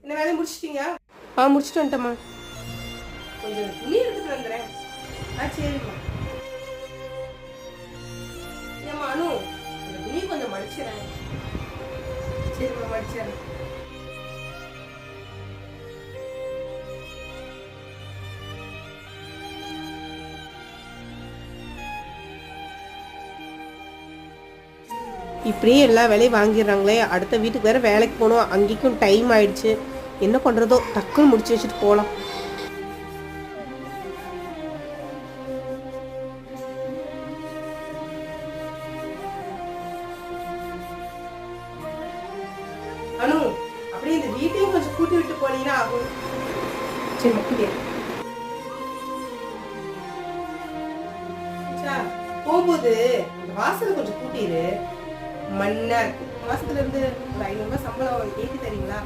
என்ன வேலையை முடிச்சிட்டீங்க? முடிச்சுட்டு வந்துட்டேம்மா. கொஞ்சம் துணி எடுத்துட்டு வந்துடுறேன். சரிம்மா. ஏம்மா அனு, இந்த துணி கொஞ்சம் மடிச்சிடறேன். சரிம்மா, மடிச்சிடறேன். இப்படியே எல்லா வேலையும் வாங்கிடுறாங்களே. அடுத்த வீட்டுக்கு வேறு வேலைக்கு போகணும். அங்கேயும் டைம் ஆயிடுச்சு. என்ன பண்ணுறதோ டக்குன்னு முடிச்சு வச்சுட்டு போகலாம். அனு, அப்படியே இந்த வீட்டையும் கொஞ்சம் கூட்டி விட்டு போனீங்கன்னா ஆகும். சரி, அப்படியே போகும்போது இந்த வாசலை கொஞ்சம் கூட்டிடு. மண்ணா இருக்கு. மாசத்துல இருந்து ஒரு 500 ரூபாய் சம்பளம் ஏற்றி தரீங்களா?